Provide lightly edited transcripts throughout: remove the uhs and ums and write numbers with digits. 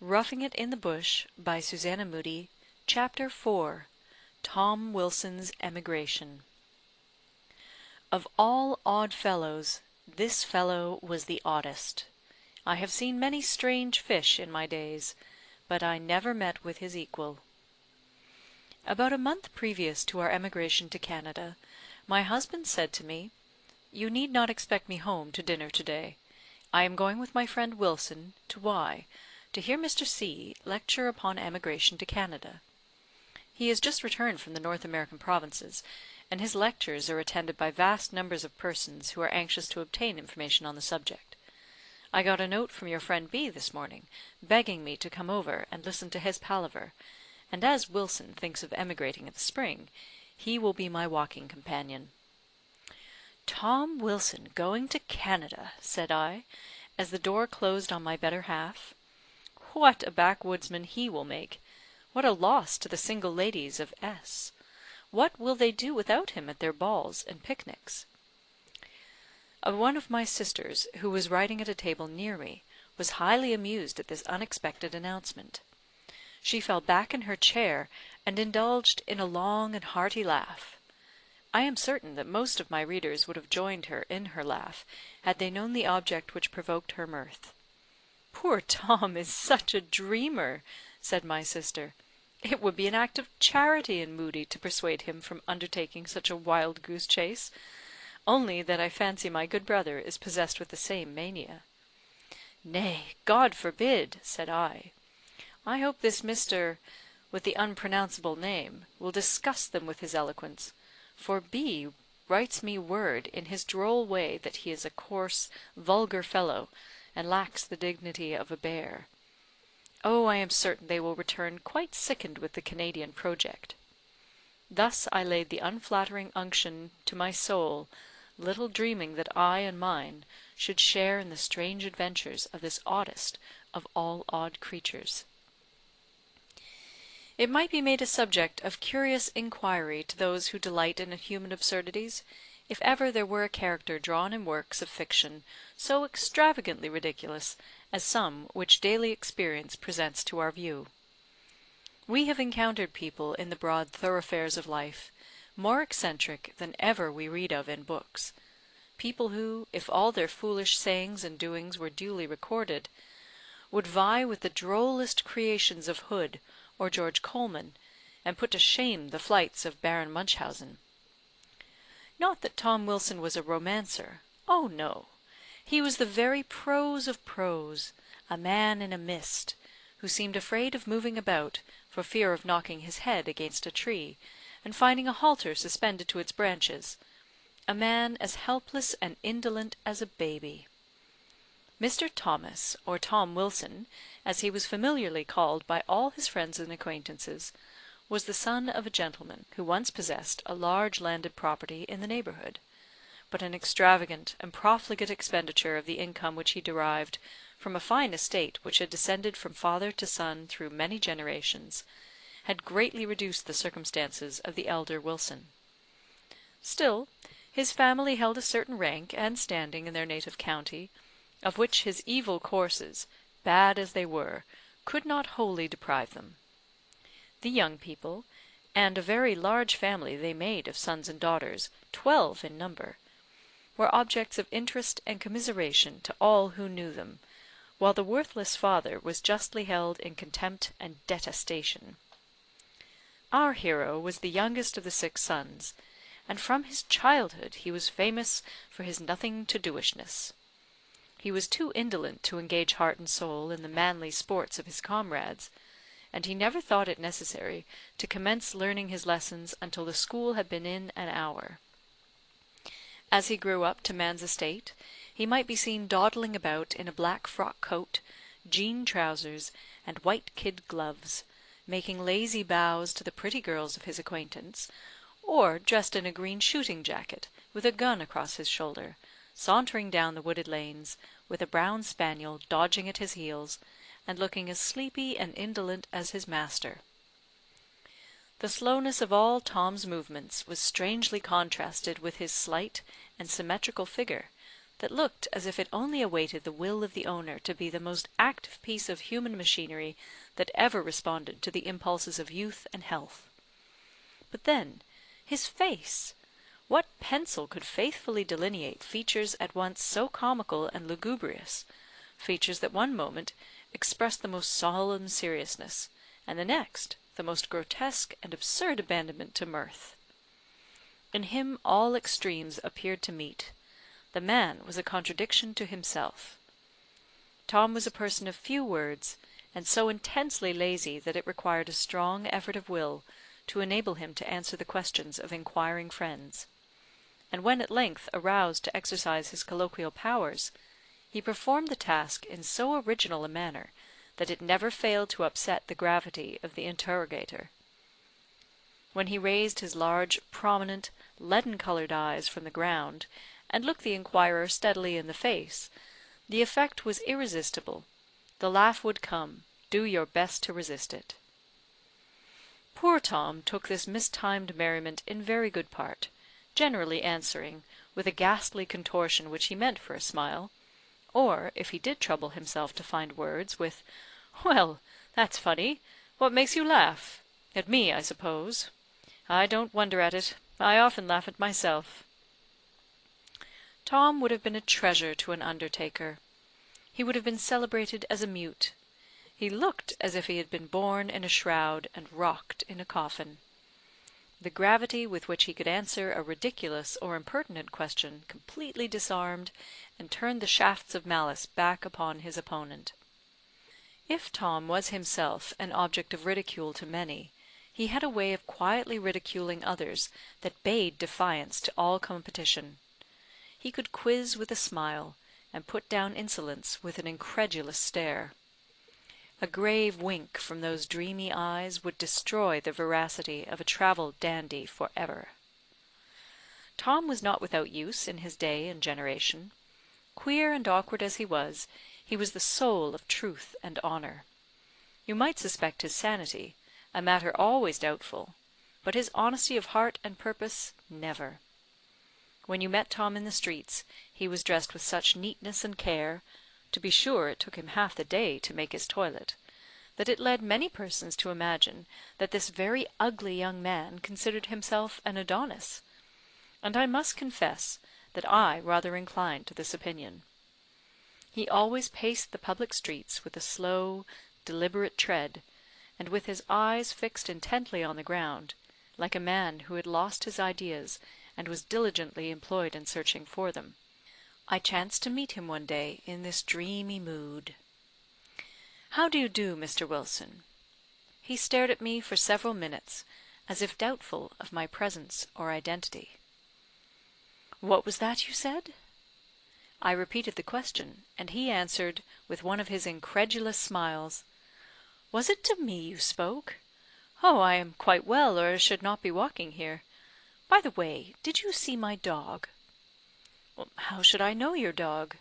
Roughing It in the Bush by Susanna Moodie. Chapter 4. Tom Wilson's Emigration. Of all odd fellows, this fellow was the oddest. I have seen many strange fish in my days, but I never met with his equal. About a month previous to our emigration to Canada, my husband said to me, "You need not expect me home to dinner to-day. I am going with my friend Wilson to Y to hear Mr. C lecture upon emigration to Canada. He has just returned from the North American provinces, and his lectures are attended by vast numbers of persons who are anxious to obtain information on the subject. I got a note from your friend B this morning, begging me to come over and listen to his palaver, and as Wilson thinks of emigrating in the spring, he will be my walking companion." "Tom Wilson going to Canada!" said I, as the door closed on my better half. "What a backwoodsman he will make! What a loss to the single ladies of S! What will they do without him at their balls and picnics?" One of my sisters, who was writing at a table near me, was highly amused at this unexpected announcement. She fell back in her chair, and indulged in a long and hearty laugh. I am certain that most of my readers would have joined her in her laugh, had they known the object which provoked her mirth. "Poor Tom is such a dreamer," said my sister. "It would be an act of charity in Moodie to persuade him from undertaking such a wild goose chase, only that I fancy my good brother is possessed with the same mania." "Nay, God forbid!" said I. "I hope this Mr. with the unpronounceable name will disgust them with his eloquence, for B writes me word in his droll way that he is a coarse, vulgar fellow, and lacks the dignity of a bear. Oh, I am certain they will return quite sickened with the Canadian project." Thus I laid the unflattering unction to my soul, little dreaming that I and mine should share in the strange adventures of this oddest of all odd creatures. It might be made a subject of curious inquiry to those who delight in human absurdities, if ever there were a character drawn in works of fiction so extravagantly ridiculous as some which daily experience presents to our view. We have encountered people in the broad thoroughfares of life, more eccentric than ever we read of in books; people who, if all their foolish sayings and doings were duly recorded, would vie with the drollest creations of Hood or George Colman, and put to shame the flights of Baron Munchausen. Not that Tom Wilson was a romancer. Oh, no! He was the very prose of prose, a man in a mist, who seemed afraid of moving about, for fear of knocking his head against a tree, and finding a halter suspended to its branches, a man as helpless and indolent as a baby. Mr. Thomas, or Tom Wilson, as he was familiarly called by all his friends and acquaintances, was the son of a gentleman who once possessed a large landed property in the neighbourhood, but an extravagant and profligate expenditure of the income which he derived from a fine estate which had descended from father to son through many generations, had greatly reduced the circumstances of the elder Wilson. Still, his family held a certain rank and standing in their native county, of which his evil courses, bad as they were, could not wholly deprive them. The young people, and a very large family they made of sons and daughters, 12 in number, were objects of interest and commiseration to all who knew them, while the worthless father was justly held in contempt and detestation. Our hero was the youngest of the 6 sons, and from his childhood he was famous for his nothing-to-doishness. He was too indolent to engage heart and soul in the manly sports of his comrades, and he never thought it necessary to commence learning his lessons until the school had been in an hour. As he grew up to man's estate, he might be seen dawdling about in a black frock coat, jean trousers, and white kid gloves, making lazy bows to the pretty girls of his acquaintance, or dressed in a green shooting jacket, with a gun across his shoulder, sauntering down the wooded lanes, with a brown spaniel dodging at his heels, and looking as sleepy and indolent as his master. The slowness of all Tom's movements was strangely contrasted with his slight and symmetrical figure, that looked as if it only awaited the will of the owner to be the most active piece of human machinery that ever responded to the impulses of youth and health. But then, his face! What pencil could faithfully delineate features at once so comical and lugubrious, features that one moment expressed the most solemn seriousness, and the next the most grotesque and absurd abandonment to mirth? In him all extremes appeared to meet. The man was a contradiction to himself. Tom was a person of few words, and so intensely lazy that it required a strong effort of will to enable him to answer the questions of inquiring friends; and when at length aroused to exercise his colloquial powers, he performed the task in so original a manner that it never failed to upset the gravity of the interrogator. When he raised his large, prominent, leaden-coloured eyes from the ground, and looked the inquirer steadily in the face, the effect was irresistible. The laugh would come, do your best to resist it. Poor Tom took this mistimed merriment in very good part, generally answering, with a ghastly contortion which he meant for a smile, or, if he did trouble himself to find words, with "Well, that's funny. What makes you laugh? At me, I suppose. I don't wonder at it. I often laugh at myself." Tom would have been a treasure to an undertaker. He would have been celebrated as a mute. He looked as if he had been born in a shroud and rocked in a coffin. The gravity with which he could answer a ridiculous or impertinent question completely disarmed and turned the shafts of malice back upon his opponent. If Tom was himself an object of ridicule to many, he had a way of quietly ridiculing others that bade defiance to all competition. He could quiz with a smile, and put down insolence with an incredulous stare. A grave wink from those dreamy eyes would destroy the veracity of a travelled dandy for ever. Tom was not without use in his day and generation. Queer and awkward as he was the soul of truth and honour. You might suspect his sanity, a matter always doubtful, but his honesty of heart and purpose, never. When you met Tom in the streets, he was dressed with such neatness and care, to be sure it took him half the day to make his toilet, that it led many persons to imagine that this very ugly young man considered himself an Adonis; and I must confess that I rather inclined to this opinion. He always paced the public streets with a slow, deliberate tread, and with his eyes fixed intently on the ground, like a man who had lost his ideas and was diligently employed in searching for them. I chanced to meet him one day in this dreamy mood. "How do you do, Mr. Wilson?" He stared at me for several minutes, as if doubtful of my presence or identity. "What was that you said?" I repeated the question, and he answered, with one of his incredulous smiles, "Was it to me you spoke? Oh, I am quite well, or I should not be walking here. By the way, did you see my dog?" "How should I know your dog?"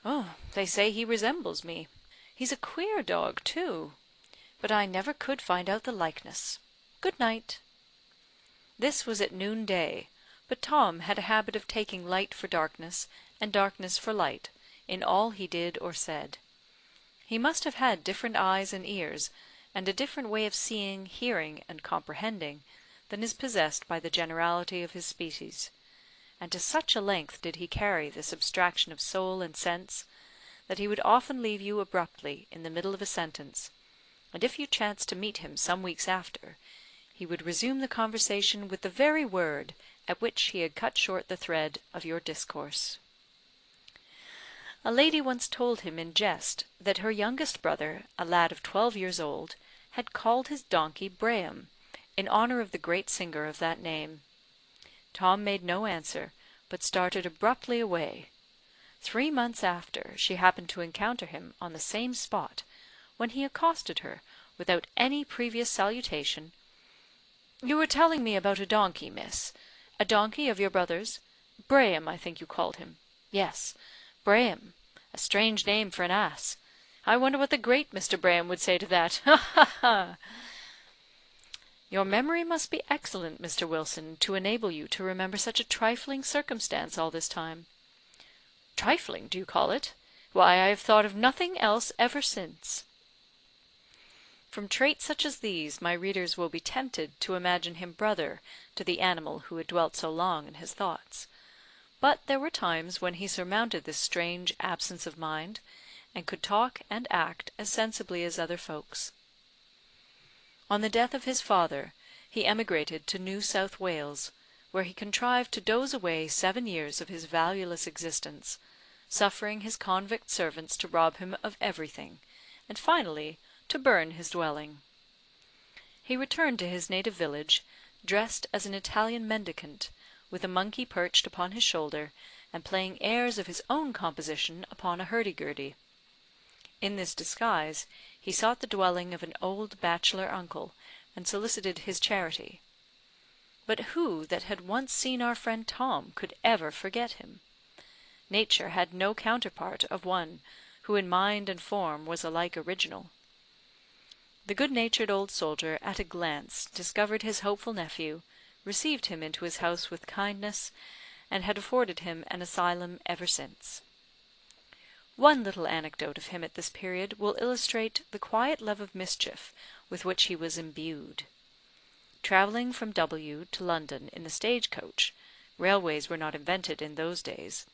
"Oh, they say he resembles me. He's a queer dog, too. But I never could find out the likeness. Good night." This was at noonday, but Tom had a habit of taking light for darkness, and darkness for light, in all he did or said. He must have had different eyes and ears, and a different way of seeing, hearing, and comprehending, than is possessed by the generality of his species; and to such a length did he carry this abstraction of soul and sense, that he would often leave you abruptly in the middle of a sentence, and if you chanced to meet him some weeks after, he would resume the conversation with the very word at which he had cut short the thread of your discourse. A lady once told him in jest that her youngest brother, a lad of 12 years old, had called his donkey Braham, in honour of the great singer of that name. Tom made no answer, but started abruptly away. 3 months after, she happened to encounter him on the same spot, when he accosted her, without any previous salutation. "You were telling me about a donkey, miss. A donkey of your brother's? Braham, I think you called him. Yes, Braham. A strange name for an ass. I wonder what the great Mr. Braham would say to that. Ha, ha, ha!" "Your memory must be excellent, Mr. Wilson, to enable you to remember such a trifling circumstance all this time." Trifling, do you call it? Why, I have thought of nothing else ever since." From traits such as these my readers will be tempted to imagine him brother to the animal who had dwelt so long in his thoughts; but there were times when he surmounted this strange absence of mind, and could talk and act as sensibly as other folks. On the death of his father, he emigrated to New South Wales, where he contrived to doze away 7 years of his valueless existence, suffering his convict servants to rob him of everything, and finally to burn his dwelling. He returned to his native village, dressed as an Italian mendicant, with a monkey perched upon his shoulder, and playing airs of his own composition upon a hurdy-gurdy. In this disguise he sought the dwelling of an old bachelor uncle, and solicited his charity. But who that had once seen our friend Tom could ever forget him? Nature had no counterpart of one who in mind and form was alike original. The good-natured old soldier at a glance discovered his hopeful nephew, received him into his house with kindness, and had afforded him an asylum ever since. One little anecdote of him at this period will illustrate the quiet love of mischief with which he was imbued. Travelling from W to London in the stage-coach, railways were not invented in those days,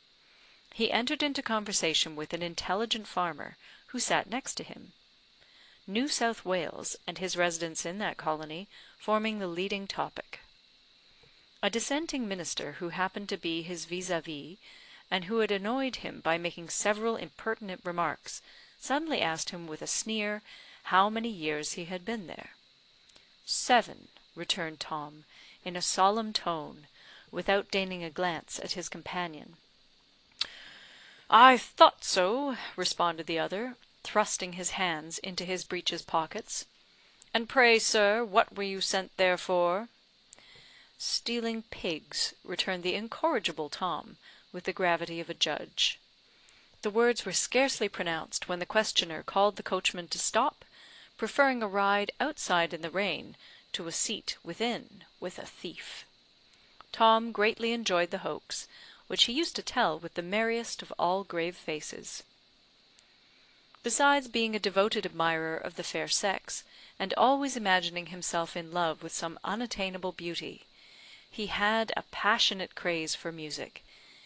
he entered into conversation with an intelligent farmer who sat next to him. New South Wales and his residence in that colony forming the leading topic. A dissenting minister who happened to be his vis-a-vis, and who had annoyed him by making several impertinent remarks, suddenly asked him with a sneer how many years he had been there. 7, returned Tom, in a solemn tone, without deigning a glance at his companion. "I thought so," responded the other, thrusting his hands into his breeches pockets. "And pray, sir, what were you sent there for?" "Stealing pigs," returned the incorrigible Tom, with the gravity of a judge. The words were scarcely pronounced when the questioner called the coachman to stop, preferring a ride outside in the rain to a seat within with a thief. Tom greatly enjoyed the hoax, which he used to tell with the merriest of all grave faces. Besides being a devoted admirer of the fair sex, and always imagining himself in love with some unattainable beauty, he had a passionate craze for music,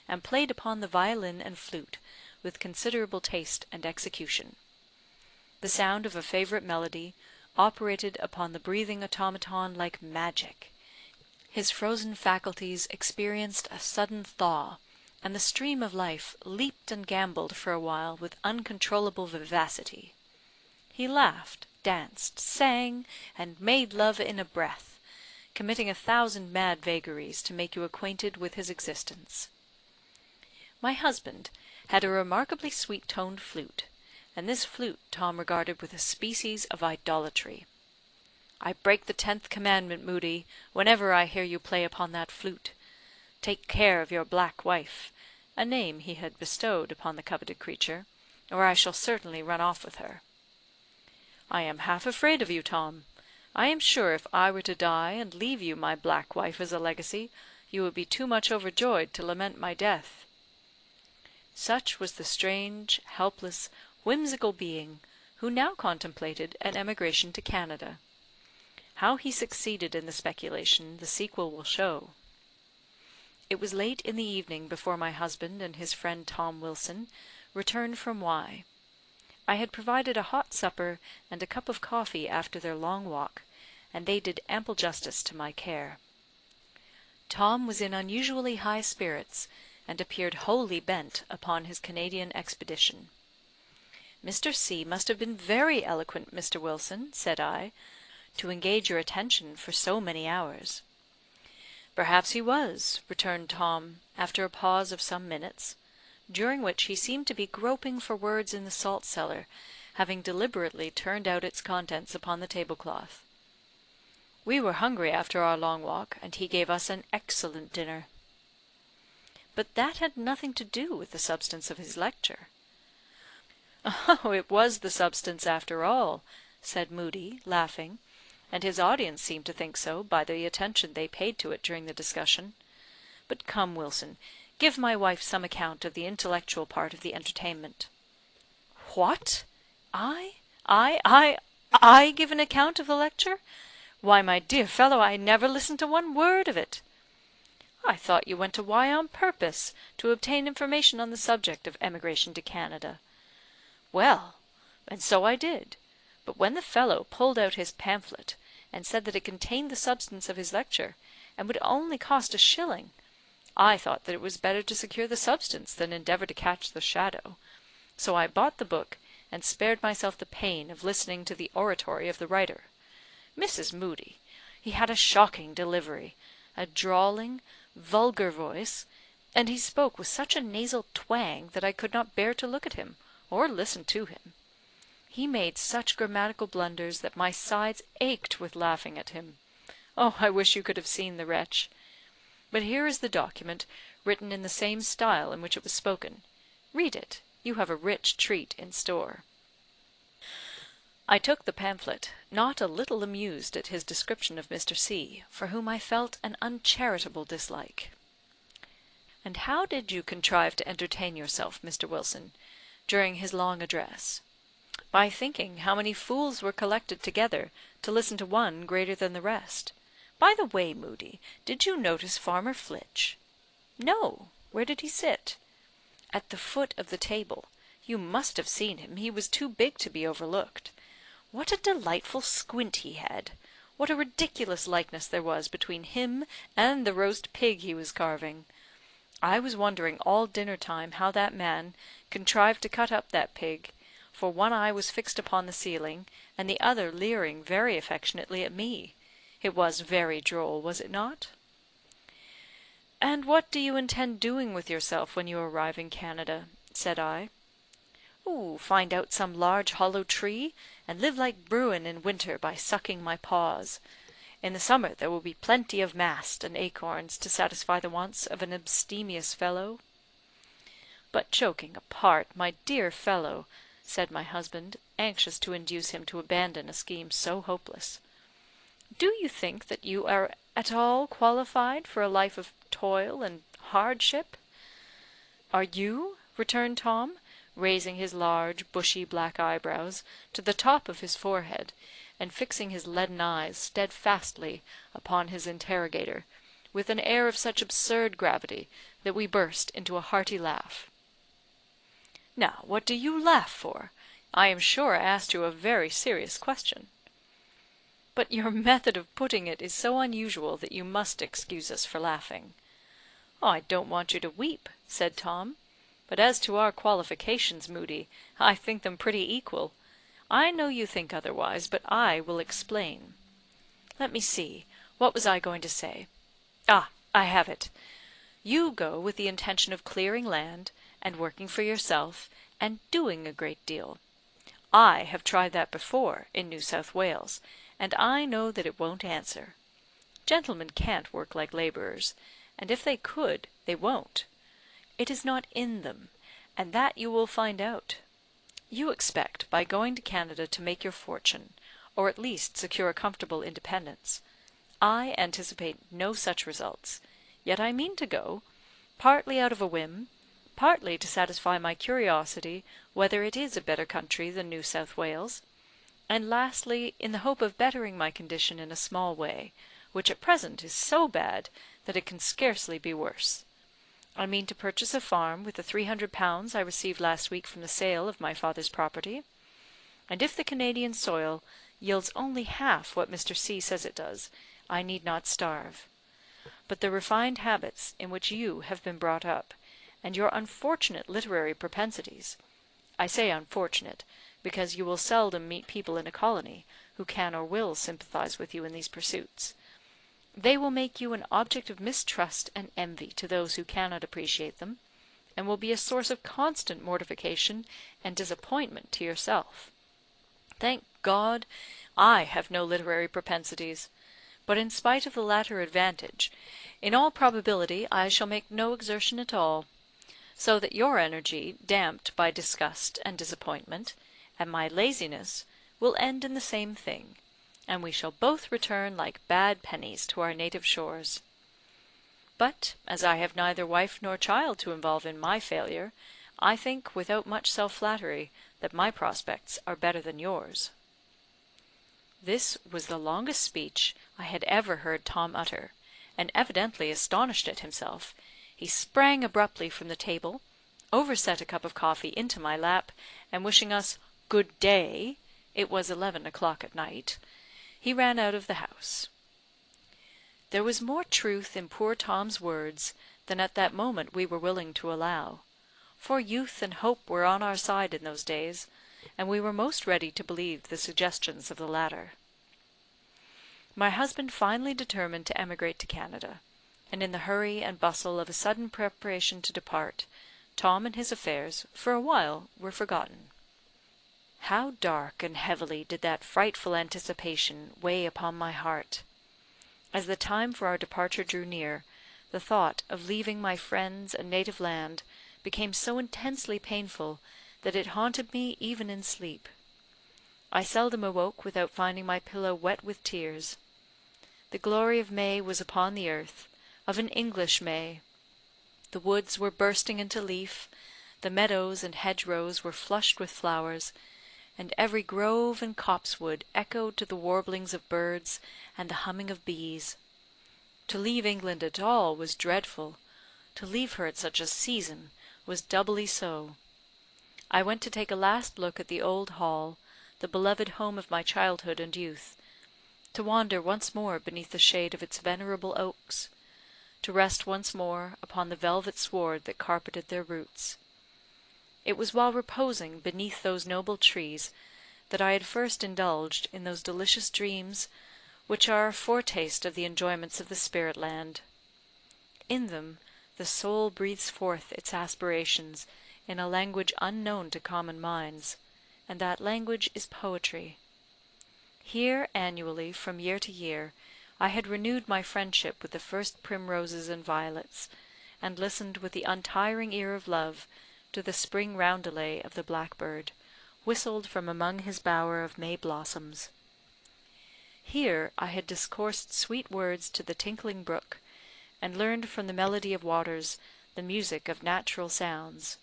and played upon the violin and flute with considerable taste and execution. The sound of a favourite melody operated upon the breathing automaton like magic. His frozen faculties experienced a sudden thaw, and the stream of life leaped and gambolled for a while with uncontrollable vivacity. He laughed, danced, sang, and made love in a breath, committing 1,000 mad vagaries to make you acquainted with his existence. My husband had a remarkably sweet-toned flute, and this flute Tom regarded with a species of idolatry. "I break the 10th commandment, Moodie, whenever I hear you play upon that flute. Take care of your black wife," a name he had bestowed upon the coveted creature, "or I shall certainly run off with her." "I am half afraid of you, Tom. I am sure if I were to die and leave you my black wife as a legacy, you would be too much overjoyed to lament my death." Such was the strange, helpless, whimsical being who now contemplated an emigration to Canada. How he succeeded in the speculation the sequel will show. It was late in the evening before my husband and his friend Tom Wilson returned from Y. I had provided a hot supper and a cup of coffee after their long walk, and they did ample justice to my care. Tom was in unusually high spirits, and appeared wholly bent upon his Canadian expedition. "Mr. C must have been very eloquent, Mr. Wilson," said I, "to engage your attention for so many hours." "Perhaps he was," returned Tom, after a pause of some minutes, during which he seemed to be groping for words in the salt cellar, having deliberately turned out its contents upon the tablecloth. "We were hungry after our long walk, and he gave us an excellent dinner." But that had nothing to do with the substance of his lecture. "Oh, it was the substance after all," said Moodie, laughing, and his audience seemed to think so by the attention they paid to it during the discussion. "But come, Wilson, give my wife some account of the intellectual part of the entertainment." "What? I give an account of the lecture? Why, my dear fellow, I never listened to one word of it." "I thought you went to Y on purpose, to obtain information on the subject of emigration to Canada." "Well, and so I did; but when the fellow pulled out his pamphlet, and said that it contained the substance of his lecture, and would only cost £1, I thought that it was better to secure the substance than endeavour to catch the shadow; so I bought the book, and spared myself the pain of listening to the oratory of the writer. Mrs. Moodie, he had a shocking delivery, a drawling, vulgar voice, and he spoke with such a nasal twang that I could not bear to look at him, or listen to him. He made such grammatical blunders that my sides ached with laughing at him. Oh, I wish you could have seen the wretch! But here is the document, written in the same style in which it was spoken. Read it; you have a rich treat in store." I took the pamphlet, not a little amused at his description of Mr. C., for whom I felt an uncharitable dislike. "And how did you contrive to entertain yourself, Mr. Wilson, during his long address?" "By thinking how many fools were collected together to listen to one greater than the rest. By the way, Moodie, did you notice Farmer Flitch?" "No. Where did he sit?" "At the foot of the table. You must have seen him; he was too big to be overlooked. What a delightful squint he had! What a ridiculous likeness there was between him and the roast pig he was carving! I was wondering all dinner time how that man contrived to cut up that pig, for one eye was fixed upon the ceiling, and the other leering very affectionately at me. It was very droll, was it not?" "And what do you intend doing with yourself when you arrive in Canada?" said I. "Find out some large hollow tree, and live like Bruin in winter by sucking my paws. In the summer there will be plenty of mast and acorns to satisfy the wants of an abstemious fellow." "But joking apart, my dear fellow," said my husband, anxious to induce him to abandon a scheme so hopeless, "do you think that you are at all qualified for a life of toil and hardship?" "Are you?" returned Tom, raising his large, bushy, black eyebrows to the top of his forehead, and fixing his leaden eyes steadfastly upon his interrogator, with an air of such absurd gravity that we burst into a hearty laugh. "Now, what do you laugh for? I am sure I asked you a very serious question." "But your method of putting it is so unusual that you must excuse us for laughing." "I don't want you to weep," said Tom. "But as to our qualifications, Moodie, I think them pretty equal. I know you think otherwise, but I will explain. Let me see, what was I going to say? I have it. You go with the intention of clearing land, and working for yourself, and doing a great deal. I have tried that before, in New South Wales, and I know that it won't answer. Gentlemen can't work like labourers, and if they could, they won't. It is not in them, and that you will find out. You expect, by going to Canada, to make your fortune, or at least secure a comfortable independence. I anticipate no such results, yet I mean to go, partly out of a whim, partly to satisfy my curiosity whether it is a better country than New South Wales, and lastly, in the hope of bettering my condition in a small way, which at present is so bad that it can scarcely be worse. I mean to purchase a farm with the £300 I received last week from the sale of my father's property; and if the Canadian soil yields only half what Mr. C. says it does, I need not starve. But the refined habits in which you have been brought up, and your unfortunate literary propensities, I say unfortunate, because you will seldom meet people in a colony who can or will sympathise with you in these pursuits, they will make you an object of mistrust and envy to those who cannot appreciate them, and will be a source of constant mortification and disappointment to yourself. Thank God, I have no literary propensities; but in spite of the latter advantage, in all probability I shall make no exertion at all; so that your energy, damped by disgust and disappointment, and my laziness, will end in the same thing, and we shall both return like bad pennies to our native shores." But, as I have neither wife nor child to involve in my failure, I think, without much self-flattery, that my prospects are better than yours." This was the longest speech I had ever heard Tom utter, and evidently astonished at himself, he sprang abruptly from the table, overset a cup of coffee into my lap, and wishing us "good day" (it was 11 o'clock at night), he ran out of the house. There was more truth in poor Tom's words than at that moment we were willing to allow; for youth and hope were on our side in those days, and we were most ready to believe the suggestions of the latter. My husband finally determined to emigrate to Canada, and in the hurry and bustle of a sudden preparation to depart, Tom and his affairs, for a while, were forgotten. How dark and heavily did that frightful anticipation weigh upon my heart! As the time for our departure drew near, the thought of leaving my friends and native land became so intensely painful that it haunted me even in sleep. I seldom awoke without finding my pillow wet with tears. The glory of May was upon the earth, of an English May. The woods were bursting into leaf, the meadows and hedgerows were flushed with flowers, and every grove and copsewood echoed to the warblings of birds and the humming of bees. To leave England at all was dreadful; to leave her at such a season was doubly so. I went to take a last look at the old Hall, the beloved home of my childhood and youth; to wander once more beneath the shade of its venerable oaks; to rest once more upon the velvet sward that carpeted their roots. It was while reposing beneath those noble trees that I had first indulged in those delicious dreams which are a foretaste of the enjoyments of the spirit land. In them the soul breathes forth its aspirations in a language unknown to common minds, and that language is poetry. Here annually, from year to year, I had renewed my friendship with the first primroses and violets, and listened with the untiring ear of love to the spring roundelay of the blackbird, whistled from among his bower of May blossoms. Here I had discoursed sweet words to the tinkling brook, and learned from the melody of waters the music of natural sounds.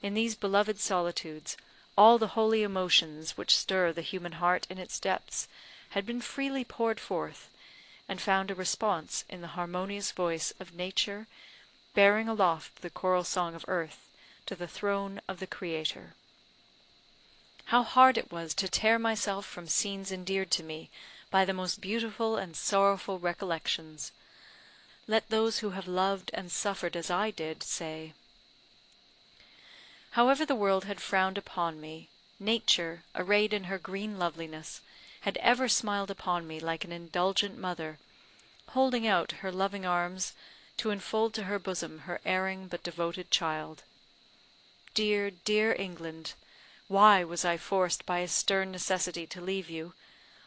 In these beloved solitudes, all the holy emotions which stir the human heart in its depths had been freely poured forth, and found a response in the harmonious voice of nature, bearing aloft the choral song of earth to the throne of the Creator. How hard it was to tear myself from scenes endeared to me by the most beautiful and sorrowful recollections! Let those who have loved and suffered as I did say. However the world had frowned upon me, Nature, arrayed in her green loveliness, had ever smiled upon me like an indulgent mother, holding out her loving arms to enfold to her bosom her erring but devoted child. Dear, dear England! Why was I forced by a stern necessity to leave you?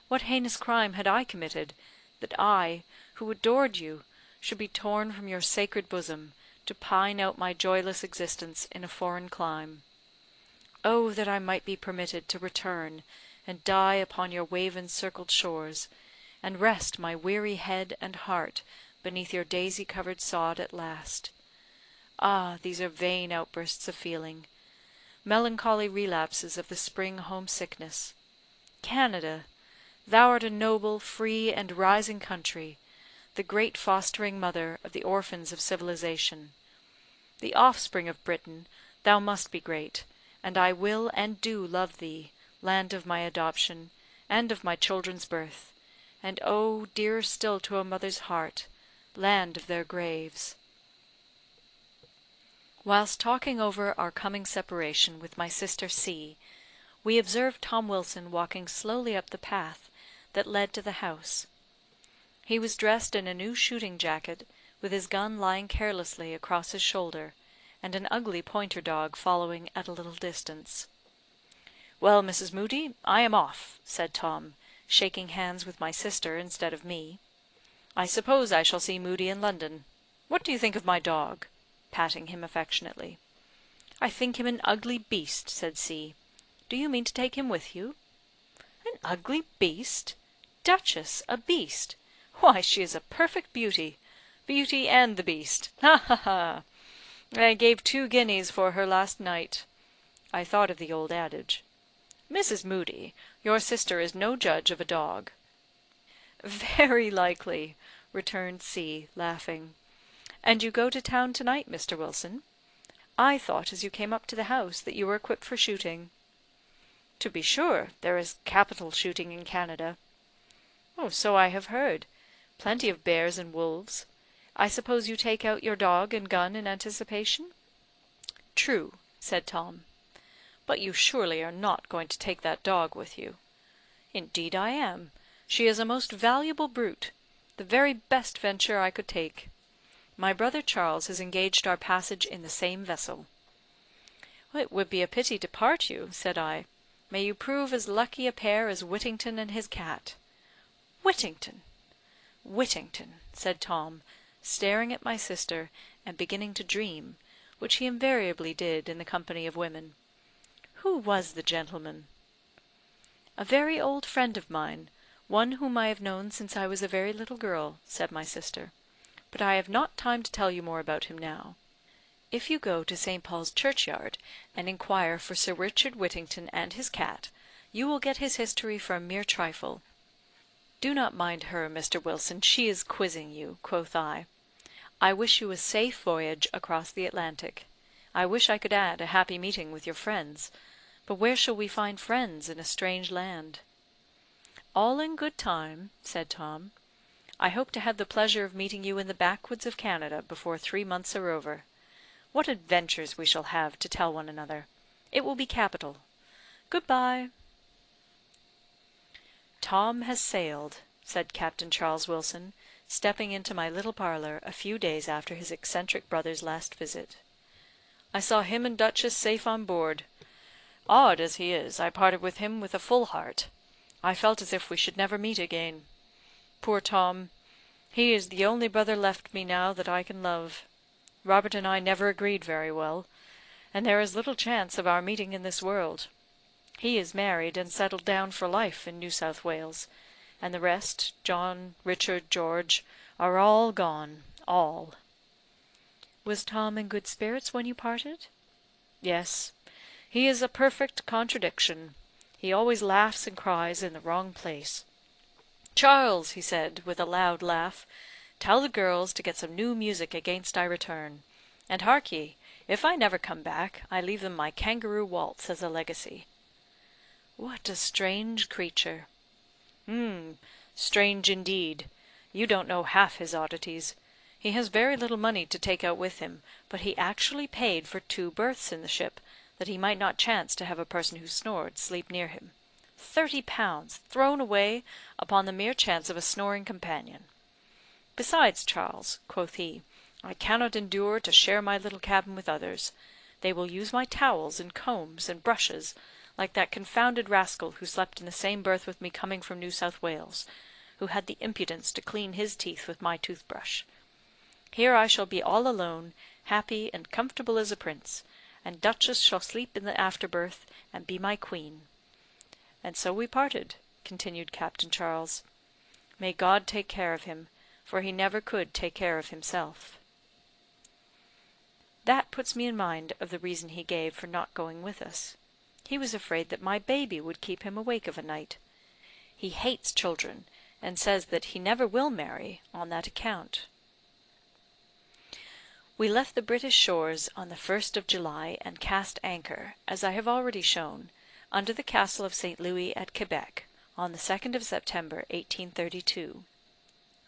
What heinous crime had I committed, that I, who adored you, should be torn from your sacred bosom, to pine out my joyless existence in a foreign clime? Oh, that I might be permitted to return and die upon your wave-encircled shores, and rest my weary head and heart beneath your daisy-covered sod at last! Ah, these are vain outbursts of feeling, melancholy relapses of the spring home-sickness. Canada! Thou art a noble, free, and rising country, the great fostering mother of the orphans of civilization. The offspring of Britain, thou must be great, and I will and do love thee, land of my adoption, and of my children's birth, and oh, dearer still to a mother's heart, land of their graves. Whilst talking over our coming separation with my sister C., we observed Tom Wilson walking slowly up the path that led to the house. He was dressed in a new shooting jacket, with his gun lying carelessly across his shoulder, and an ugly pointer dog following at a little distance. "Well, Mrs. Moodie, I am off," said Tom, shaking hands with my sister instead of me. "I suppose I shall see Moodie in London. What do you think of my dog?" patting him affectionately. "I think him an ugly beast," said C. "Do you mean to take him with you?" "An ugly beast! Duchess a beast! Why, she is a perfect beauty. Beauty and the Beast. Ha, ha, ha! I gave 2 guineas for her last night." I thought of the old adage. "Mrs. Moodie, your sister is no judge of a dog." "Very likely," returned C., laughing. "And you go to town to night, Mr. Wilson? I thought as you came up to the house that you were equipped for shooting." "To be sure, there is capital shooting in Canada." "So I have heard. Plenty of bears and wolves. I suppose you take out your dog and gun in anticipation?" "True," said Tom. "But you surely are not going to take that dog with you?" "Indeed I am. She is a most valuable brute. The very best venture I could take. My brother Charles has engaged our passage in the same vessel." "It would be a pity to part you," said I. "May you prove as lucky a pair as Whittington and his cat." "Whittington!" "Whittington," said Tom, staring at my sister, and beginning to dream, which he invariably did in the company of women. "Who was the gentleman?" "A very old friend of mine, one whom I have known since I was a very little girl," said my sister. "But I have not time to tell you more about him now. If you go to St. Paul's Churchyard, and inquire for Sir Richard Whittington and his cat, you will get his history for a mere trifle." "Do not mind her, Mr. Wilson, she is quizzing you," quoth I. "I wish you a safe voyage across the Atlantic. I wish I could add a happy meeting with your friends; but where shall we find friends in a strange land?" "All in good time," said Tom. "I hope to have the pleasure of meeting you in the backwoods of Canada before 3 months are over. What adventures we shall have to tell one another! It will be capital. Good bye." "Tom has sailed," said Captain Charles Wilson, stepping into my little parlour a few days after his eccentric brother's last visit. "I saw him and Duchess safe on board. Odd as he is, I parted with him with a full heart. I felt as if we should never meet again. Poor Tom! He is the only brother left me now that I can love. Robert and I never agreed very well, and there is little chance of our meeting in this world. He is married and settled down for life in New South Wales, and the rest, John, Richard, George, are all gone, all." "Was Tom in good spirits when you parted?" "Yes. He is a perfect contradiction. He always laughs and cries in the wrong place. 'Charles,' he said, with a loud laugh, 'tell the girls to get some new music against I return; and hark ye, if I never come back, I leave them my kangaroo waltz as a legacy.'" "What a strange creature!" Strange indeed. You don't know half his oddities. He has very little money to take out with him, but he actually paid for 2 berths in the ship, that he might not chance to have a person who snored sleep near him. £30 thrown away upon the mere chance of a snoring companion. "Besides, Charles," quoth he, "I cannot endure to share my little cabin with others. They will use my towels and combs and brushes, like that confounded rascal who slept in the same berth with me coming from New South Wales, who had the impudence to clean his teeth with my toothbrush. Here I shall be all alone, happy and comfortable as a prince, and Duchess shall sleep in the after berth, and be my queen." And so we parted, continued Captain Charles. "May God take care of him, for he never could take care of himself." That puts me in mind of the reason he gave for not going with us. He was afraid that my baby would keep him awake of a night. He hates children, and says that he never will marry on that account. We left the British shores on the 1st of July, and cast anchor, as I have already shown, under the castle of St. Louis at Quebec, on the 2nd of September, 1832.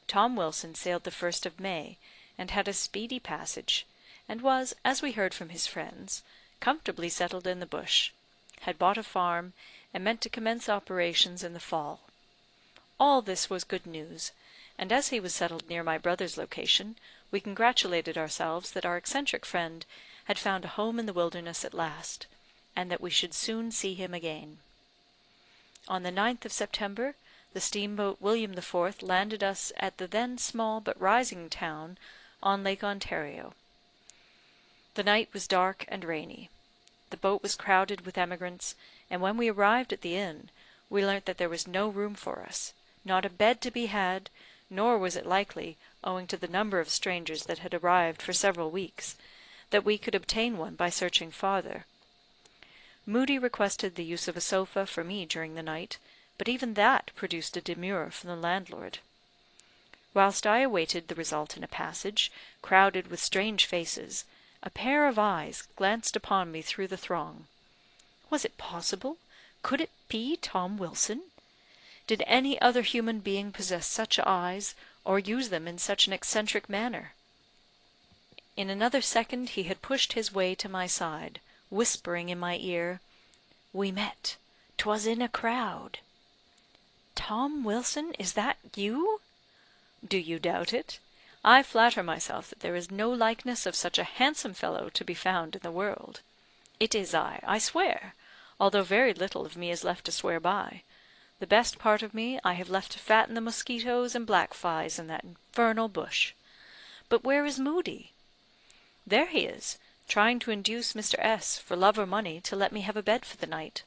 Tom Wilson sailed the 1st of May, and had a speedy passage, and was, as we heard from his friends, comfortably settled in the bush, had bought a farm, and meant to commence operations in the fall. All this was good news, and as he was settled near my brother's location, we congratulated ourselves that our eccentric friend had found a home in the wilderness at last, and that we should soon see him again. On the 9th of September, the steamboat William IV. Landed us at the then small but rising town on Lake Ontario. The night was dark and rainy. The boat was crowded with emigrants, and when we arrived at the inn, we learnt that there was no room for us, not a bed to be had, nor was it likely, owing to the number of strangers that had arrived for several weeks, that we could obtain one by searching farther. Moodie requested the use of a sofa for me during the night, but even that produced a demur from the landlord. Whilst I awaited the result in a passage, crowded with strange faces, a pair of eyes glanced upon me through the throng. Was it possible? Could it be Tom Wilson? Did any other human being possess such eyes, or use them in such an eccentric manner? In another second he had pushed his way to my side, whispering in my ear, "We met. 'Twas in a crowd." "Tom Wilson, is that you?" "Do you doubt it? I flatter myself that there is no likeness of such a handsome fellow to be found in the world. It is I swear, although very little of me is left to swear by. The best part of me I have left to fatten the mosquitoes and black flies in that infernal bush. But where is Moodie?" "There he is, trying to induce Mr. S., for love or money, to let me have a bed for the night."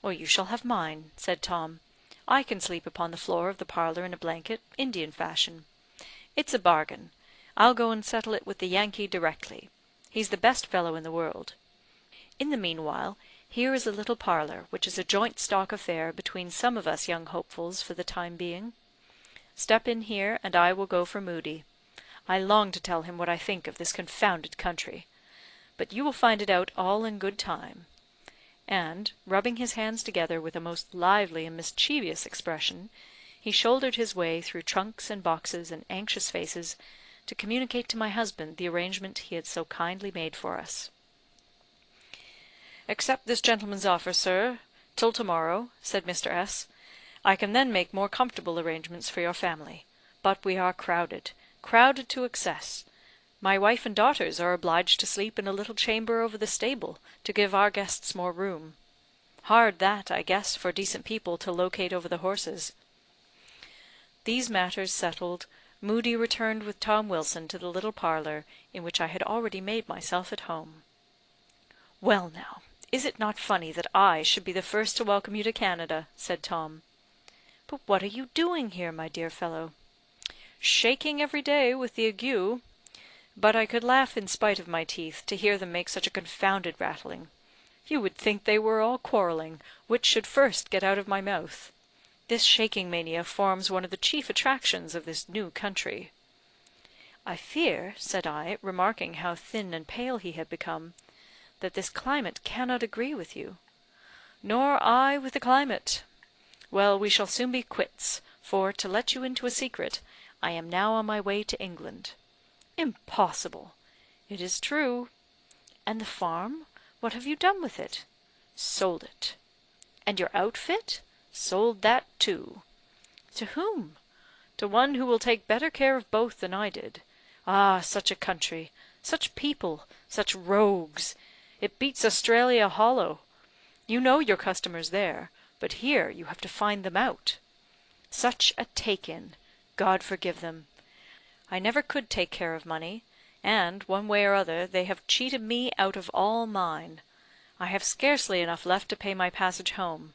"Well, you shall have mine," said Tom. "I can sleep upon the floor of the parlour in a blanket, Indian fashion. It's a bargain. I'll go and settle it with the Yankee directly. He's the best fellow in the world. In the meanwhile, here is a little parlour, which is a joint stock affair between some of us young hopefuls for the time being. Step in here, and I will go for Moodie. I long to tell him what I think of this confounded country. But you will find it out all in good time." And, rubbing his hands together with a most lively and mischievous expression, he shouldered his way through trunks and boxes and anxious faces to communicate to my husband the arrangement he had so kindly made for us. "Accept this gentleman's offer, sir, till to-morrow," said Mr. S. "I can then make more comfortable arrangements for your family. But we are crowded to excess. My wife and daughters are obliged to sleep in a little chamber over the stable, to give our guests more room. Hard that, I guess, for decent people to locate over the horses." These matters settled, Moodie returned with Tom Wilson to the little parlour, in which I had already made myself at home. "Well now, is it not funny that I should be the first to welcome you to Canada?" said Tom. "But what are you doing here, my dear fellow?" "Shaking every day with the ague. But I could laugh in spite of my teeth, to hear them make such a confounded rattling. You would think they were all quarrelling, which should first get out of my mouth. This shaking mania forms one of the chief attractions of this new country." "I fear," said I, remarking how thin and pale he had become, "that this climate cannot agree with you." "Nor I with the climate. Well, we shall soon be quits, for, to let you into a secret, I am now on my way to England." "Impossible!" "It is true." "And the farm? What have you done with it?" "Sold it." "And your outfit?" "Sold that too." "To whom?" "To one who will take better care of both than I did. Ah, such a country! Such people! Such rogues! It beats Australia hollow. You know your customers there, but here you have to find them out. Such a take-in! God forgive them. I never could take care of money, and, one way or other, they have cheated me out of all mine. I have scarcely enough left to pay my passage home.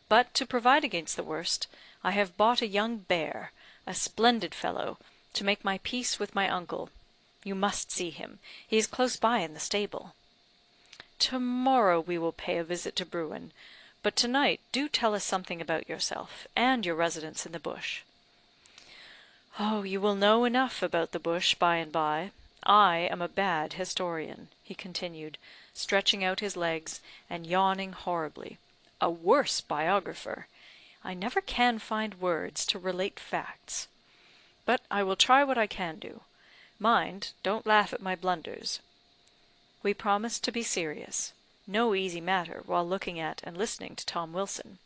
But, to provide against the worst, I have bought a young bear, a splendid fellow, to make my peace with my uncle. You must see him. He is close by in the stable. To-morrow we will pay a visit to Bruin, but to-night do tell us something about yourself, and your residence in the bush." "Oh, you will know enough about the bush by and by. I am a bad historian," he continued, stretching out his legs, and yawning horribly. "A worse biographer. I never can find words to relate facts. But I will try what I can do. Mind, don't laugh at my blunders." We promised to be serious. No easy matter while looking at and listening to Tom Wilson.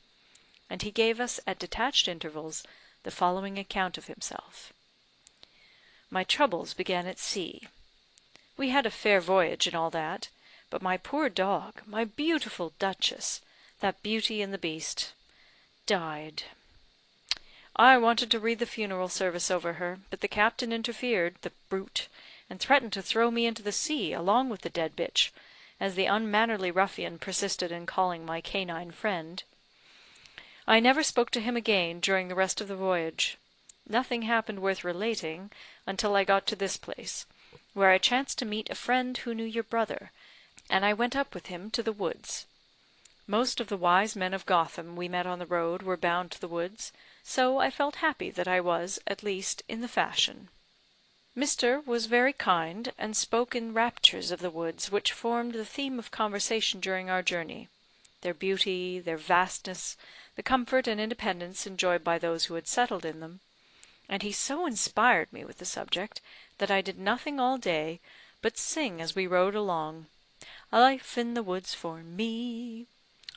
And he gave us, at detached intervals, the following account of himself. "My troubles began at sea. We had a fair voyage and all that, but my poor dog, my beautiful Duchess, that beauty and the beast, died. I wanted to read the funeral service over her, but the captain interfered, the brute, and threatened to throw me into the sea along with the dead bitch, as the unmannerly ruffian persisted in calling my canine friend. I never spoke to him again during the rest of the voyage. nothing happened worth relating until I got to this place, where I chanced to meet a friend who knew your brother, and I went up with him to the woods. Most of the wise men of Gotham we met on the road were bound to the woods, so I felt happy that I was, at least, in the fashion. Mr. was very kind, and spoke in raptures of the woods, which formed the theme of conversation during our journey, their beauty, their vastness, the comfort and independence enjoyed by those who had settled in them, and he so inspired me with the subject that I did nothing all day but sing as we rode along, "A life in the woods for me,"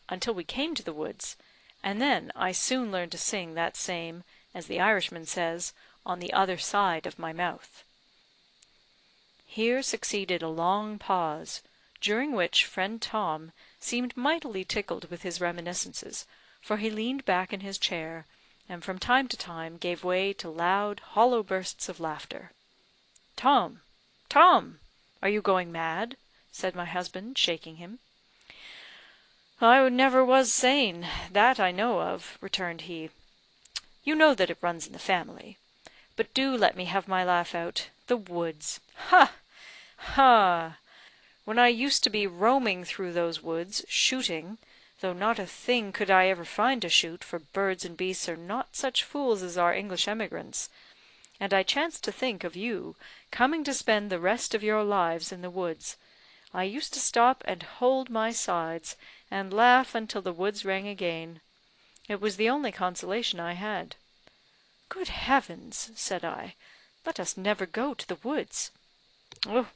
until we came to the woods, and then I soon learned to sing that same, as the Irishman says, on the other side of my mouth. Here succeeded a long pause, during which friend Tom seemed mightily tickled with his reminiscences, for he leaned back in his chair, and from time to time gave way to loud, hollow bursts of laughter. "Tom, Tom, are you going mad?" said my husband, shaking him. "I never was sane, that I know of," returned he. "You know that it runs in the family. But do let me have my laugh out. The woods! Ha! ha! When I used to be roaming through those woods, shooting, though not a thing could I ever find to shoot, for birds and beasts are not such fools as our English emigrants, and I chanced to think of you coming to spend the rest of your lives in the woods, I used to stop and hold my sides, and laugh until the woods rang again. It was the only consolation I had." "Good heavens!" said I, "let us never go to the woods." "Oh,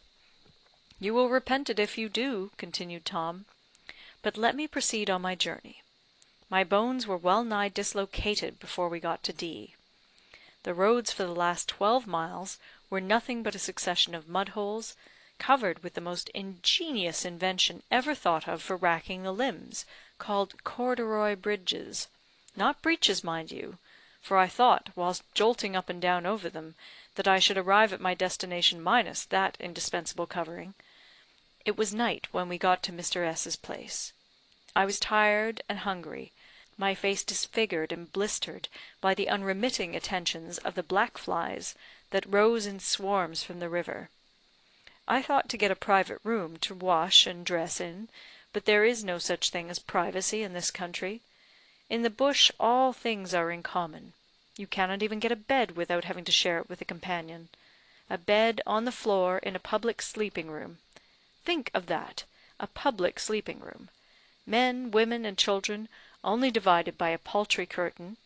you will repent it if you do," continued Tom. "But let me proceed on my journey. My bones were well nigh dislocated before we got to D . The roads for the last 12 miles were nothing but a succession of mud holes, covered with the most ingenious invention ever thought of for racking the limbs, called corduroy bridges; not breeches, mind you, for I thought, whilst jolting up and down over them, that I should arrive at my destination minus that indispensable covering. It was night when we got to Mr. S 's place. I was tired and hungry, my face disfigured and blistered by the unremitting attentions of the black flies that rose in swarms from the river. I thought to get a private room to wash and dress in, but there is no such thing as privacy in this country. In the bush all things are in common. You cannot even get a bed without having to share it with a companion. A bed on the floor in a public sleeping room. Think of that! A public sleeping room. Men, women, and children only divided by a paltry curtain.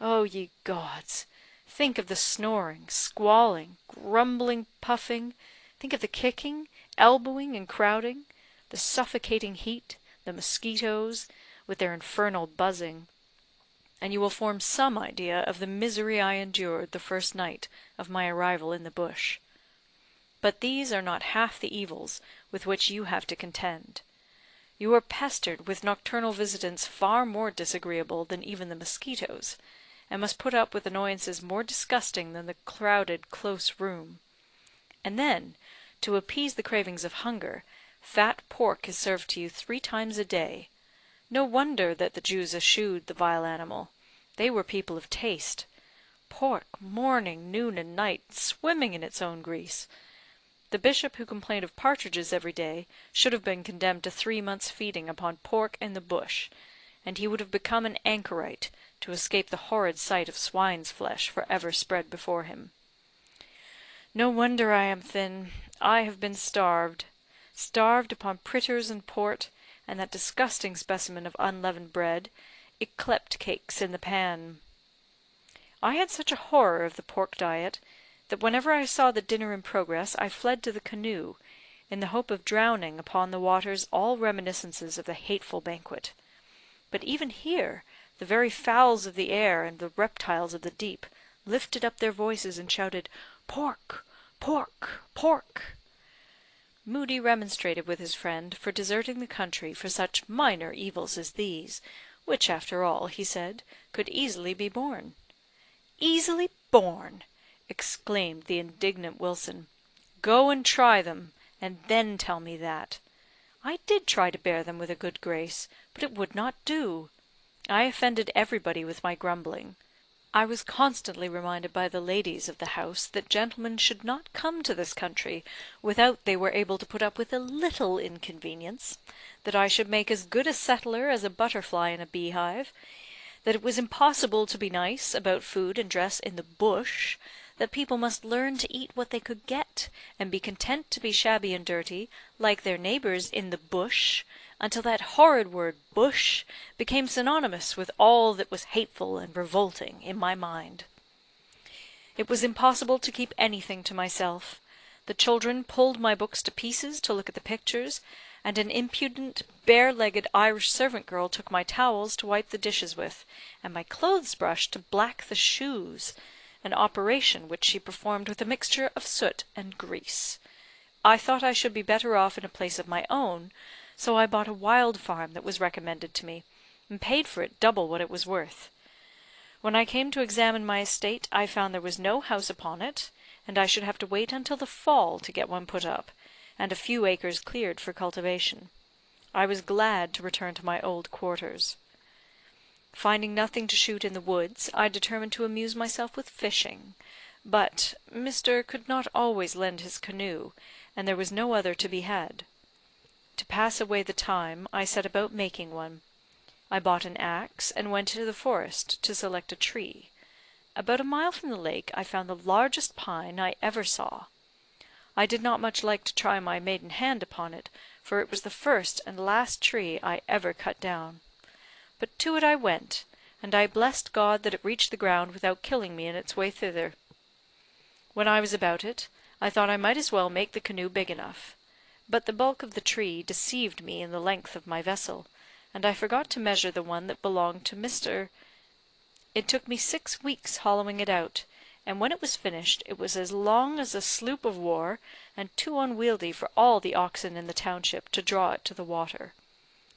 Oh, ye gods! Think of the snoring, squalling, grumbling, puffing. Think of the kicking, elbowing, and crowding, the suffocating heat, the mosquitoes, with their infernal buzzing, and you will form some idea of the misery I endured the first night of my arrival in the bush. But these are not half the evils with which you have to contend. You are pestered with nocturnal visitants far more disagreeable than even the mosquitoes, and must put up with annoyances more disgusting than the crowded, close room. And then, to appease the cravings of hunger, fat pork is served to you 3 times a day. No wonder that the Jews eschewed the vile animal. They were people of taste. Pork, morning, noon, and night, swimming in its own grease. The bishop who complained of partridges every day should have been condemned to 3 months' feeding upon pork in the bush, and he would have become an anchorite to escape the horrid sight of swine's flesh for ever spread before him. No wonder I am thin. I have been starved upon pritters and port, and that disgusting specimen of unleavened bread, yclept cakes in the pan. I had such a horror of the pork diet, that whenever I saw the dinner in progress I fled to the canoe, in the hope of drowning upon the waters all reminiscences of the hateful banquet. But even here, the very fowls of the air and the reptiles of the deep lifted up their voices and shouted, "Pork! Pork! Pork!" Moodie remonstrated with his friend for deserting the country for such minor evils as these, which, after all, he said, could easily be borne. "Easily borne!" exclaimed the indignant Wilson. "Go and try them, and then tell me that. I did try to bear them with a good grace, but it would not do. I offended everybody with my grumbling. I was constantly reminded by the ladies of the house that gentlemen should not come to this country without they were able to put up with a little inconvenience, that I should make as good a settler as a butterfly in a beehive, that it was impossible to be nice about food and dress in the bush, that people must learn to eat what they could get, and be content to be shabby and dirty, like their neighbours in the bush, until that horrid word bush became synonymous with all that was hateful and revolting in my mind. It was impossible to keep anything to myself. The children pulled my books to pieces to look at the pictures, and an impudent, bare-legged Irish servant girl took my towels to wipe the dishes with, and my clothes-brush to black the shoes, an operation which she performed with a mixture of soot and grease. I thought I should be better off in a place of my own, so I bought a wild farm that was recommended to me, and paid for it double what it was worth. When I came to examine my estate, I found there was no house upon it, and I should have to wait until the fall to get one put up, and a few acres cleared for cultivation. I was glad to return to my old quarters. Finding nothing to shoot in the woods, I determined to amuse myself with fishing, but Mr. could not always lend his canoe, and there was no other to be had. To pass away the time, I set about making one. I bought an axe, and went into the forest to select a tree. About a mile from the lake I found the largest pine I ever saw. I did not much like to try my maiden hand upon it, for it was the first and last tree I ever cut down. But to it I went, and I blessed God that it reached the ground without killing me in its way thither. When I was about it, I thought I might as well make the canoe big enough. But the bulk of the tree deceived me in the length of my vessel, and I forgot to measure the one that belonged to Mr. It took me 6 weeks hollowing it out, and when it was finished it was as long as a sloop of war, and too unwieldy for all the oxen in the township to draw it to the water.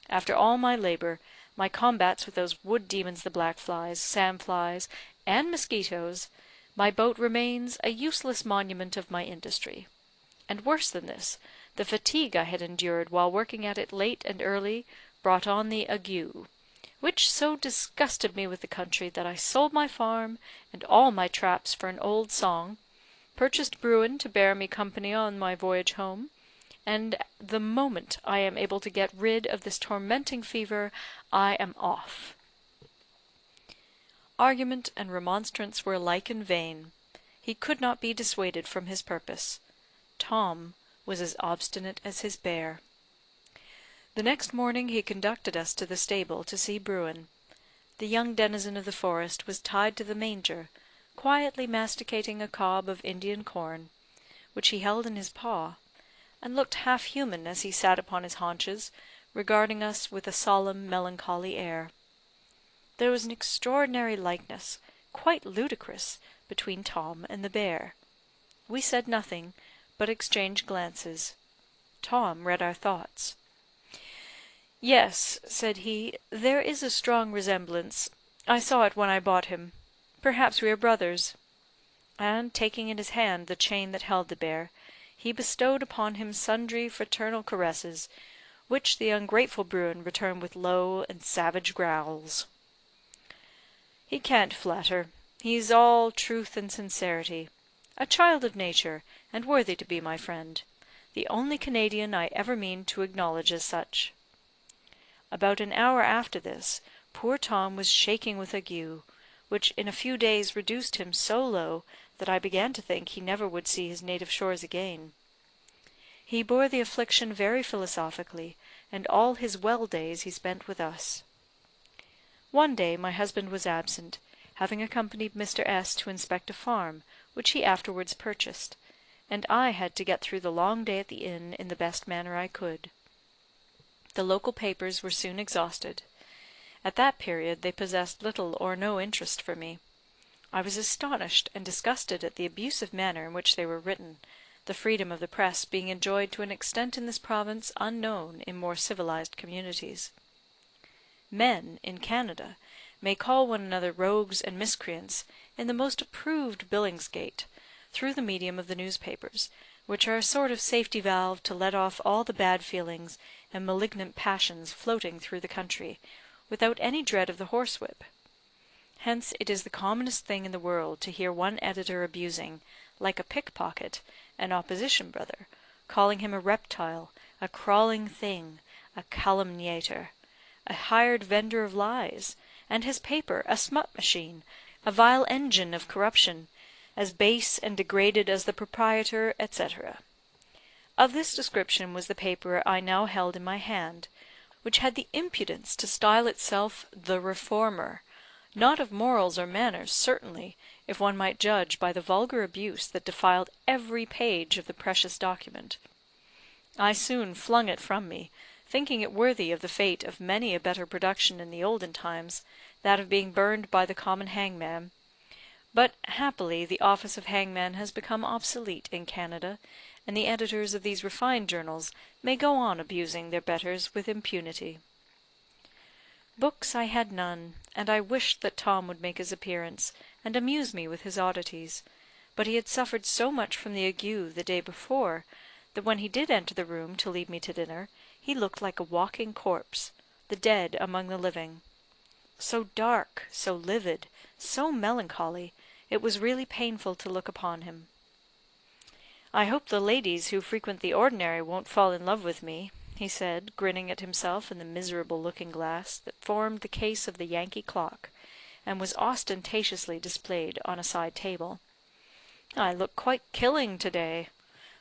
After all my labour, my combats with those wood demons the black flies, sandflies, and mosquitoes, my boat remains a useless monument of my industry. And worse than this, the fatigue I had endured while working at it late and early brought on the ague, which so disgusted me with the country that I sold my farm and all my traps for an old song, purchased Bruin to bear me company on my voyage home, and the moment I am able to get rid of this tormenting fever, I am off. Argument and remonstrance were alike in vain. He could not be dissuaded from his purpose. Tom was as obstinate as his bear. The next morning he conducted us to the stable to see Bruin. The young denizen of the forest was tied to the manger, quietly masticating a cob of Indian corn, which he held in his paw, and looked half human as he sat upon his haunches, regarding us with a solemn, melancholy air. There was an extraordinary likeness, quite ludicrous, between Tom and the bear. We said nothing, but exchanged glances. Tom read our thoughts. "Yes," said he, "there is a strong resemblance. I saw it when I bought him. Perhaps we are brothers." And taking in his hand the chain that held the bear, he bestowed upon him sundry fraternal caresses, which the ungrateful Bruin returned with low and savage growls. "He can't flatter. He's all truth and sincerity. A child of nature, and worthy to be my friend. The only Canadian I ever mean to acknowledge as such." About an hour after this, poor Tom was shaking with ague, which in a few days reduced him so low that I began to think he never would see his native shores again. He bore the affliction very philosophically, and all his well days he spent with us. One day my husband was absent, having accompanied Mr. S. to inspect a farm, which he afterwards purchased, and I had to get through the long day at the inn in the best manner I could. The local papers were soon exhausted. At that period they possessed little or no interest for me. I was astonished and disgusted at the abusive manner in which they were written, the freedom of the press being enjoyed to an extent in this province unknown in more civilized communities. Men, in Canada, may call one another rogues and miscreants in the most approved Billingsgate, through the medium of the newspapers, which are a sort of safety valve to let off all the bad feelings and malignant passions floating through the country, without any dread of the horsewhip. Hence it is the commonest thing in the world to hear one editor abusing, like a pickpocket, an opposition brother, calling him a reptile, a crawling thing, a calumniator, a hired vendor of lies, and his paper a smut machine, a vile engine of corruption, as base and degraded as the proprietor, etc. Of this description was the paper I now held in my hand, which had the impudence to style itself the Reformer, not of morals or manners, certainly, if one might judge by the vulgar abuse that defiled every page of the precious document. I soon flung it from me, thinking it worthy of the fate of many a better production in the olden times, that of being burned by the common hangman. But happily the office of hangman has become obsolete in Canada, and the editors of these refined journals may go on abusing their betters with impunity. Books I had none, and I wished that Tom would make his appearance, and amuse me with his oddities; but he had suffered so much from the ague the day before, that when he did enter the room to lead me to dinner, he looked like a walking corpse, the dead among the living. So dark, so livid, so melancholy, it was really painful to look upon him. "I hope the ladies who frequent the ordinary won't fall in love with me," he said, grinning at himself in the miserable looking-glass that formed the case of the Yankee clock, and was ostentatiously displayed on a side table. "I look quite killing to-day.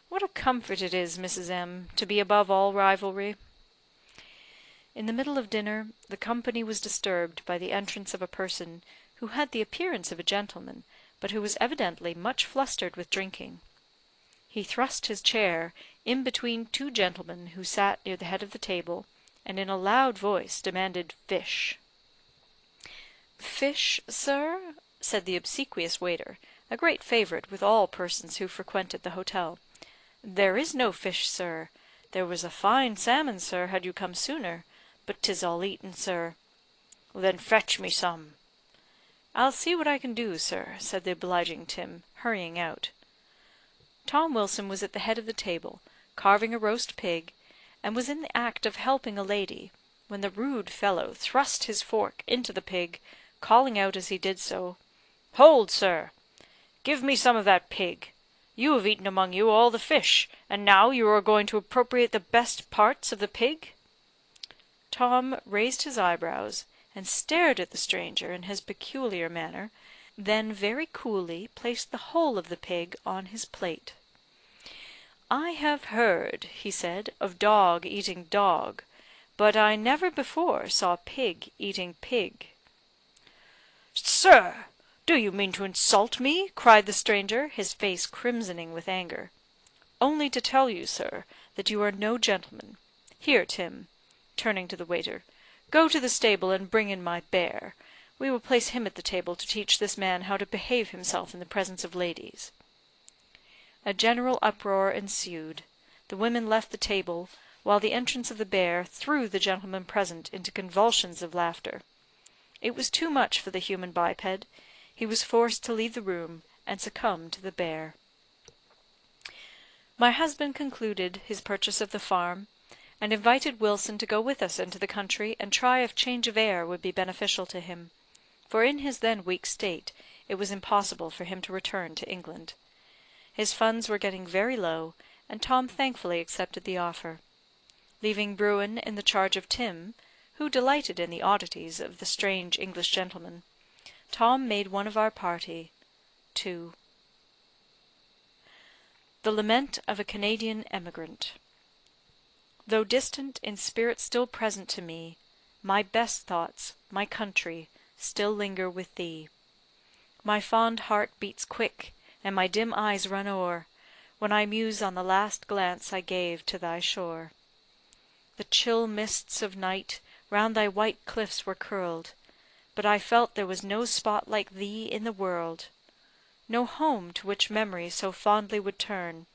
What a comfort it is, Mrs. M., to be above all rivalry." In the middle of dinner, the company was disturbed by the entrance of a person who had the appearance of a gentleman, but who was evidently much flustered with drinking. He thrust his chair in between two gentlemen who sat near the head of the table, and in a loud voice demanded fish. "Fish, sir?" said the obsequious waiter, a great favourite with all persons who frequented the hotel. "There is no fish, sir. There was a fine salmon, sir, had you come sooner, but 'tis all eaten, sir." "Then fetch me some." "I'll see what I can do, sir," said the obliging Tim, hurrying out. Tom Wilson was at the head of the table, carving a roast pig, and was in the act of helping a lady, when the rude fellow thrust his fork into the pig, calling out as he did so, "Hold, sir! Give me some of that pig. You have eaten among you all the fish, and now you are going to appropriate the best parts of the pig?" Tom raised his eyebrows, and stared at the stranger in his peculiar manner, then very coolly placed the whole of the pig on his plate. "I have heard," he said, "of dog eating dog, but I never before saw pig eating pig." "Sir, do you mean to insult me?" cried the stranger, his face crimsoning with anger. "Only to tell you, sir, that you are no gentleman. Here, Tim," turning to the waiter, "go to the stable and bring in my bear. We will place him at the table to teach this man how to behave himself in the presence of ladies." A general uproar ensued. The women left the table, while the entrance of the bear threw the gentlemen present into convulsions of laughter. It was too much for the human biped. He was forced to leave the room, and succumb to the bear. My husband concluded his purchase of the farm, and invited Wilson to go with us into the country and try if change of air would be beneficial to him, for in his then weak state it was impossible for him to return to England. His funds were getting very low, and Tom thankfully accepted the offer. Leaving Bruin in the charge of Tim, who delighted in the oddities of the strange English gentleman, Tom made one of our party to The Lament of a Canadian Emigrant. Though distant, in spirit still present to me, my best thoughts, my country, still linger with thee. My fond heart beats quick, and my dim eyes run o'er, when I muse on the last glance I gave to thy shore. The chill mists of night round thy white cliffs were curled, but I felt there was no spot like thee in the world, no home to which memory so fondly would turn,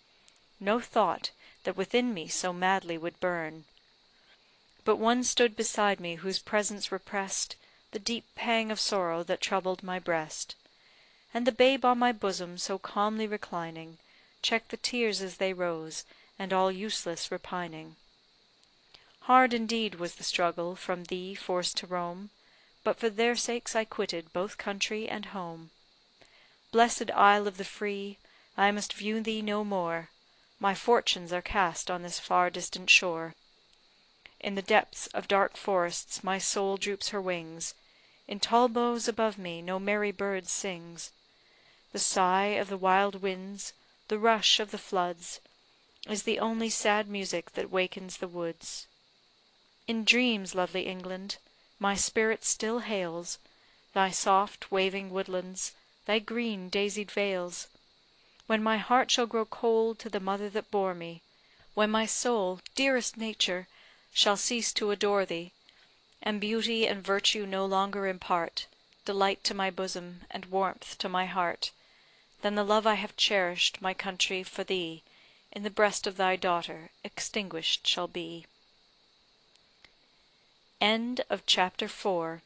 no thought that within me so madly would burn. But one stood beside me whose presence repressed the deep pang of sorrow that troubled my breast, and the babe on my bosom so calmly reclining, checked the tears as they rose, and all useless repining. Hard indeed was the struggle, from thee forced to roam, but for their sakes I quitted both country and home. Blessed isle of the free, I must view thee no more, my fortunes are cast on this far distant shore. In the depths of dark forests my soul droops her wings, in tall boughs above me no merry bird sings. The sigh of the wild winds, the rush of the floods, is the only sad music that wakens the woods. In dreams, lovely England, my spirit still hails thy soft waving woodlands, thy green daisied vales. When my heart shall grow cold to the mother that bore me, when my soul, dearest nature, shall cease to adore thee, and beauty and virtue no longer impart delight to my bosom and warmth to my heart, then the love I have cherished, my country, for thee, in the breast of thy daughter, extinguished shall be. End of chapter 4.